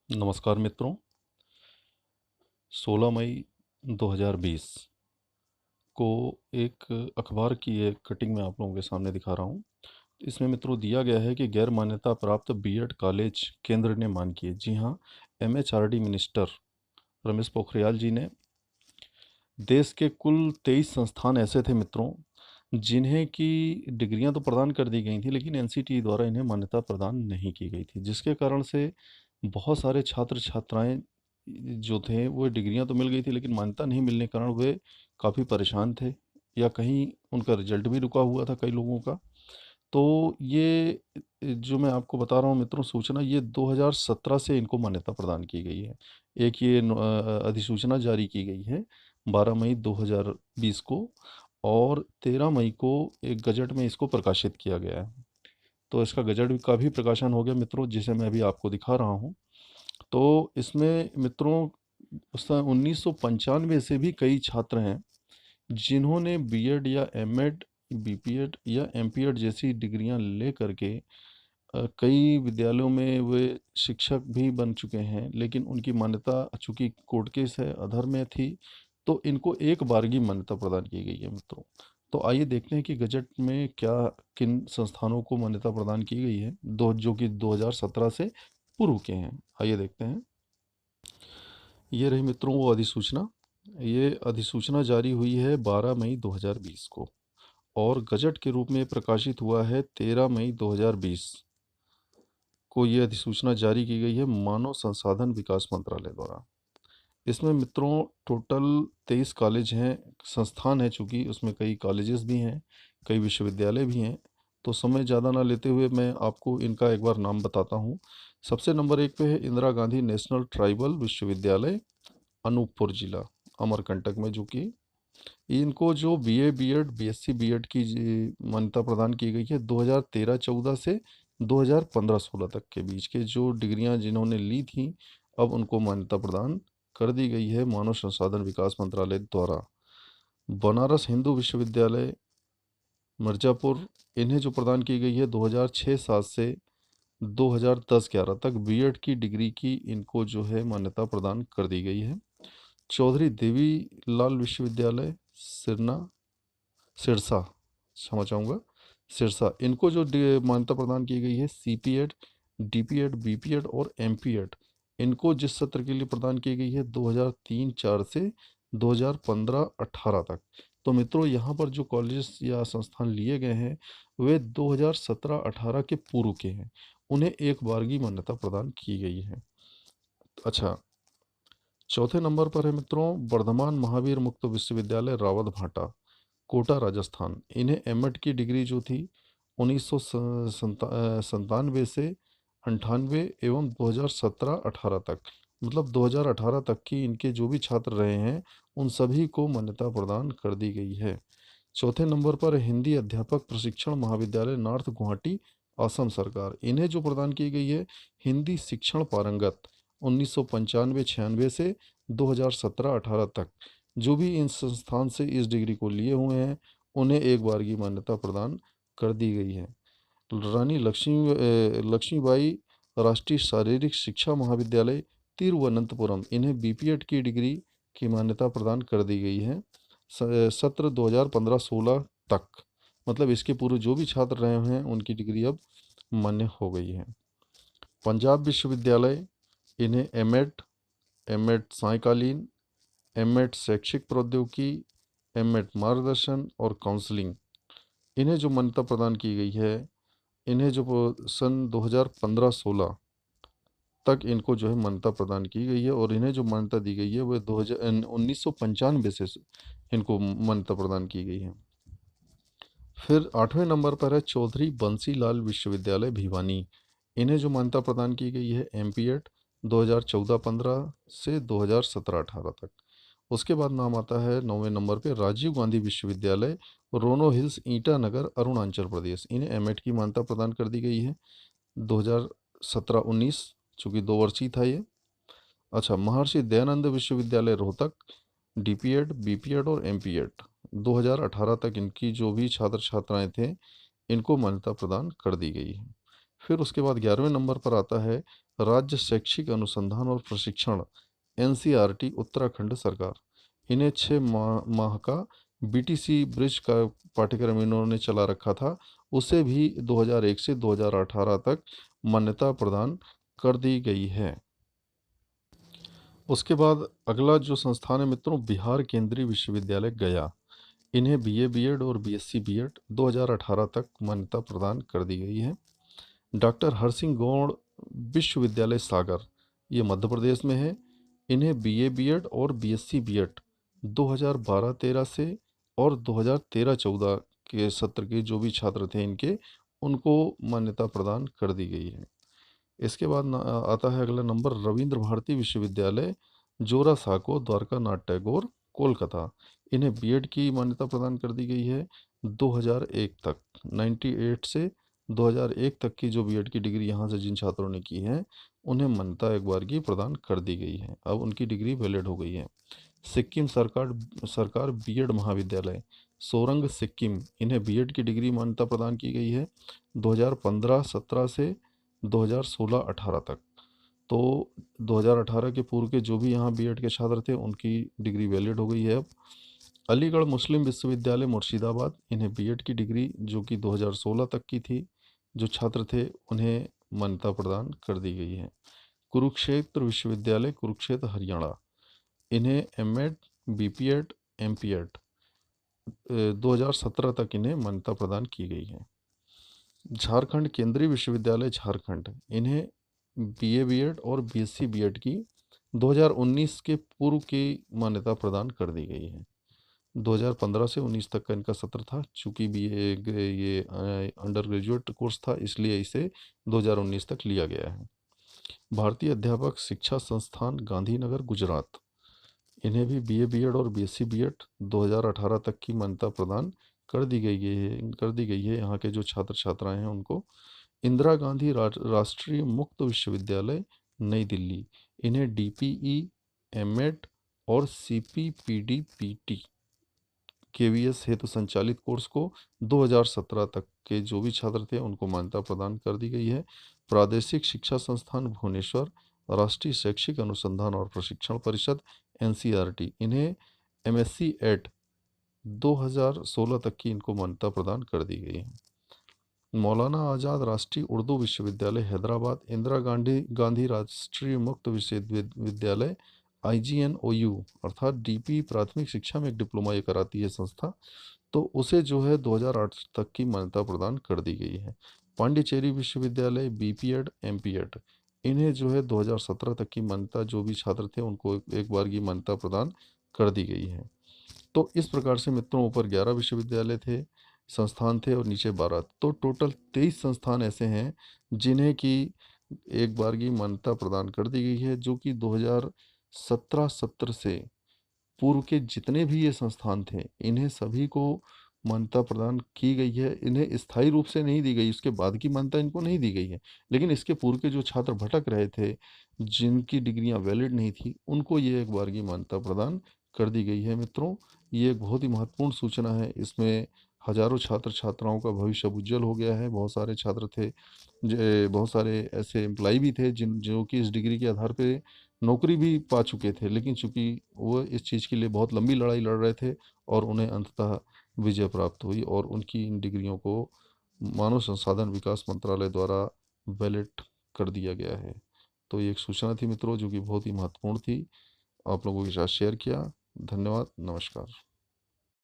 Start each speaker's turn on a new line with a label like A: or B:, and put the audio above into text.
A: नमस्कार मित्रों। 16 मई 2020 को एक अखबार की एक कटिंग मैं आप लोगों के सामने दिखा रहा हूँ। इसमें मित्रों दिया गया है कि गैर मान्यता प्राप्त बीएड कॉलेज केंद्र ने मांग की है। जी हाँ, एमएचआरडी मिनिस्टर रमेश पोखरियाल जी ने देश के कुल 23 संस्थान ऐसे थे मित्रों जिन्हें की डिग्रियां तो प्रदान कर दी गई थी, लेकिन एनसीटी द्वारा इन्हें मान्यता प्रदान नहीं की गई थी, जिसके कारण से बहुत सारे छात्र छात्राएं जो थे वो डिग्रियां तो मिल गई थी, लेकिन मान्यता नहीं मिलने के कारण वे काफ़ी परेशान थे या कहीं उनका रिजल्ट भी रुका हुआ था कई लोगों का। तो ये जो मैं आपको बता रहा हूँ मित्रों सूचना, ये 2017 से इनको मान्यता प्रदान की गई है। एक ये अधिसूचना जारी की गई है 12 मई 2020 को, और 13 मई को एक गजट में इसको प्रकाशित किया गया है। तो इसका गजट का भी प्रकाशन हो गया मित्रों, जिसे मैं अभी आपको दिखा रहा हूँ। तो इसमें मित्रों 1995 से भी कई छात्र हैं जिन्होंने बीएड या एमएड, बीपीएड या एमपीएड जैसी डिग्रियां ले करके कई विद्यालयों में वे शिक्षक भी बन चुके हैं, लेकिन उनकी मान्यता चूंकि कोर्ट केस है, अधर में थी, तो इनको एक बारगी मान्यता प्रदान की गई है मित्रों। तो आइए देखते हैं कि गजट में क्या किन संस्थानों को मान्यता प्रदान की गई है, दो जो कि 2017 से पूर्व के हैं। आइए देखते हैं। ये रही मित्रों वो अधिसूचना। ये अधिसूचना जारी हुई है 12 मई 2020 को, और गजट के रूप में प्रकाशित हुआ है 13 मई 2020 को। ये अधिसूचना जारी की गई है मानव संसाधन विकास मंत्रालय द्वारा। इसमें मित्रों टोटल 23 कॉलेज हैं, संस्थान हैं, चूँकि उसमें कई कॉलेजेस भी हैं, कई विश्वविद्यालय भी हैं। तो समय ज़्यादा ना लेते हुए मैं आपको इनका एक बार नाम बताता हूँ। सबसे नंबर 1 पे है इंदिरा गांधी नेशनल ट्राइबल विश्वविद्यालय, अनूपपुर जिला, अमरकंटक में, जो कि इनको जो बीए बीएड बीएससी बीएड की मान्यता प्रदान की गई है 2013-14 से 2015-16 तक के बीच के जो डिग्रियां जिन्होंने ली थी, अब उनको मान्यता प्रदान कर दी गई है मानव संसाधन विकास मंत्रालय द्वारा। बनारस हिंदू विश्वविद्यालय मिर्ज़ापुर, इन्हें जो प्रदान की गई है 2006-7 से 2010-11 तक बीएड की डिग्री की इनको जो है मान्यता प्रदान कर दी गई है। चौधरी देवी लाल विश्वविद्यालय सिरना, सिरसा, क्षमा चाहूँगा, सिरसा, इनको जो मान्यता प्रदान की गई है सीपीएड, डीपीएड, बीपीएड और एमपीएड, इनको जिस सत्र के लिए प्रदान की गई है 2003-4 से 2015-18 तक। तो मित्रों यहाँ पर जो कॉलेज या संस्थान लिए गए हैं वे 2017-18 के पूर्व के हैं, उन्हें एक बारगी मान्यता प्रदान की गई है। अच्छा, चौथे नंबर पर है मित्रों वर्धमान महावीर मुक्त विश्वविद्यालय रावत भाटा, कोटा, राजस्थान। इन्हें एमएड की डिग्री जो थी 1997 से 98 एवं 2017-18 तक, मतलब 2018 तक की इनके जो भी छात्र रहे हैं उन सभी को मान्यता प्रदान कर दी गई है। चौथे नंबर पर हिंदी अध्यापक प्रशिक्षण महाविद्यालय नॉर्थ गुवाहाटी, असम सरकार। इन्हें जो प्रदान की गई है हिंदी शिक्षण पारंगत 1995-96 से 2017-18 तक, जो भी इन संस्थान से इस डिग्री को लिए हुए हैं उन्हें एक बार की मान्यता प्रदान कर दी गई है। रानी लक्ष्मीबाई राष्ट्रीय शारीरिक शिक्षा महाविद्यालय तिरुवनंतपुरम, इन्हें बीपीएड की डिग्री की मान्यता प्रदान कर दी गई है सत्र 2015-16 तक, मतलब इसके पूर्व जो भी छात्र रहे हैं उनकी डिग्री अब मान्य हो गई है। पंजाब विश्वविद्यालय, इन्हें एमएड, एमएड सायकालीन, एमएड शैक्षिक प्रौद्योगिकी, एमएड मार्गदर्शन और काउंसलिंग, इन्हें जो मान्यता प्रदान की गई है, इन्हें जो सन 2015-16 तक इनको जो है मान्यता प्रदान की गई है, और इन्हें जो मान्यता दी गई है वह 1995 से इनको मान्यता प्रदान की गई है। फिर 8वें नंबर पर है चौधरी बंसीलाल विश्वविद्यालय भिवानी, इन्हें जो मान्यता प्रदान की गई है एमपीएड 2014-15 से 2017-18 तक। उसके बाद नाम आता है 9वें नंबर पे राजीव गांधी विश्वविद्यालय रोनो हिल्स, ईटानगर, अरुणाचल प्रदेश। इन्हें एमएड की मान्यता प्रदान कर दी गई है 2017-19, चूँकि 2 वर्षीय था ये। अच्छा, महर्षि दयानंद विश्वविद्यालय रोहतक, डीपीएड, बीपीएड और एमपीएड 2018 तक इनकी जो भी छात्र छात्राएं थे इनको मान्यता प्रदान कर दी गई है। फिर उसके बाद 11वें नंबर पर आता है राज्य शैक्षिक अनुसंधान और प्रशिक्षण एनसीईआरटी उत्तराखंड सरकार, इन्हें 6 माह का बीटीसी ब्रिज का पाठ्यक्रम इन्होंने चला रखा था, उसे भी 2001 से 2018 तक मान्यता प्रदान कर दी गई है। उसके बाद अगला जो संस्थान है मित्रों, बिहार केंद्रीय विश्वविद्यालय गया, इन्हें बीए बीएड और बीएससी बीएड 2018 तक मान्यता प्रदान कर दी गई है। डॉक्टर हरसिंह गौड़ विश्वविद्यालय सागर, ये मध्य प्रदेश में है, इन्हें बीए बीएड और बीएससी बीएड 2012-13 से और 2013-14 के सत्र के जो भी छात्र थे इनके, उनको मान्यता प्रदान कर दी गई है। इसके बाद आता है अगला नंबर, रविंद्र भारती विश्वविद्यालय जोरा साको द्वारका नाथ टैगोर कोलकाता, इन्हें बीएड की मान्यता प्रदान कर दी गई है 2001 तक। 98 से 2001 तक की जो बीएड की डिग्री यहाँ से जिन छात्रों ने की है उन्हें मान्यता एक बार की प्रदान कर दी गई है, अब उनकी डिग्री वैलिड हो गई है। सिक्किम सरकार बीएड महाविद्यालय सोरंग सिक्किम, इन्हें बीएड की डिग्री मान्यता प्रदान की गई है 2015-17 से 2016-18 तक। तो 2018 के पूर्व के जो भी यहाँ बीएड के छात्र थे उनकी डिग्री वैलिड हो गई है अब। अलीगढ़ मुस्लिम विश्वविद्यालय मुर्शिदाबाद, इन्हें बीएड की डिग्री जो कि 2016 तक की थी, जो छात्र थे उन्हें मान्यता प्रदान कर दी गई है। कुरुक्षेत्र विश्वविद्यालय कुरुक्षेत्र हरियाणा, इन्हें एमएड बीपीएड एमपीएड 2017 तक इन्हें मान्यता प्रदान की गई है। झारखंड केंद्रीय विश्वविद्यालय झारखंड, इन्हें बीए बीएड और बीएससी बीएड की 2019 के पूर्व की मान्यता प्रदान कर दी गई है। 2015 से 19 तक का इनका सत्र था, चूँकि ये अंडर ग्रेजुएट कोर्स था इसलिए इसे 2019 तक लिया गया है। भारतीय अध्यापक शिक्षा संस्थान गांधीनगर गुजरात, इन्हें भी बीए बीएड और बीएससी बीएड 2018 तक की मान्यता प्रदान कर दी गई है यहाँ के जो छात्र छात्राएं हैं उनको। इंदिरा गांधी राष्ट्रीय मुक्त विश्वविद्यालय नई दिल्ली, इन्हें डीपीई एमएड और सीपीपीडी पीटी केवीएस हेतु संचालित कोर्स को 2017 तक के जो भी छात्र थे उनको मान्यता प्रदान कर दी गई है। प्रादेशिक शिक्षा संस्थान भुवनेश्वर राष्ट्रीय शैक्षिक अनुसंधान और प्रशिक्षण परिषद एनसीईआरटी, इन्हें एमएससी एड 2016 तक की इनको मान्यता प्रदान कर दी गई है। मौलाना आज़ाद राष्ट्रीय उर्दू विश्वविद्यालय हैदराबाद, इंदिरा गांधी राष्ट्रीय मुक्त विश्वविद्यालय IGNOU अर्थात डीपी प्राथमिक शिक्षा में एक डिप्लोमा ये कराती है संस्था, तो उसे जो है 2008 तक की मान्यता प्रदान कर दी गई है। पांडिचेरी विश्वविद्यालय बीपीएड एमपीएड, इन्हें जो है 2017 तक की मान्यता जो भी छात्र थे उनको एक बार की मान्यता प्रदान कर दी गई है। तो इस प्रकार से मित्रों ऊपर 11 विश्वविद्यालय थे, संस्थान थे और नीचे 12, तो टोटल 23 संस्थान ऐसे हैं जिन्हें की एक बार की मान्यता प्रदान कर दी गई है, जो कि 2017 सत्र से पूर्व के जितने भी ये संस्थान थे इन्हें सभी को मान्यता प्रदान की गई है। इन्हें स्थायी रूप से नहीं दी गई, उसके बाद की मान्यता इनको नहीं दी गई है, लेकिन इसके पूर्व के जो छात्र भटक रहे थे जिनकी डिग्रियां वैलिड नहीं थी उनको ये एक बार की मान्यता प्रदान कर दी गई है। मित्रों ये एक बहुत ही महत्वपूर्ण सूचना है, इसमें हजारों छात्र छात्राओं का भविष्य उज्जवल हो गया है। बहुत सारे छात्र थे, बहुत सारे ऐसे एम्प्लॉय भी थे जो कि इस डिग्री के आधार पे नौकरी भी पा चुके थे, लेकिन चूंकि वो इस चीज़ के लिए बहुत लंबी लड़ाई लड़ रहे थे और उन्हें अंततः विजय प्राप्त हुई और उनकी इन डिग्रियों को मानव संसाधन विकास मंत्रालय द्वारा वैलिड कर दिया गया है। तो ये एक सूचना थी मित्रों जो कि बहुत ही महत्वपूर्ण थी, आप लोगों के साथ शेयर किया। धन्यवाद, नमस्कार।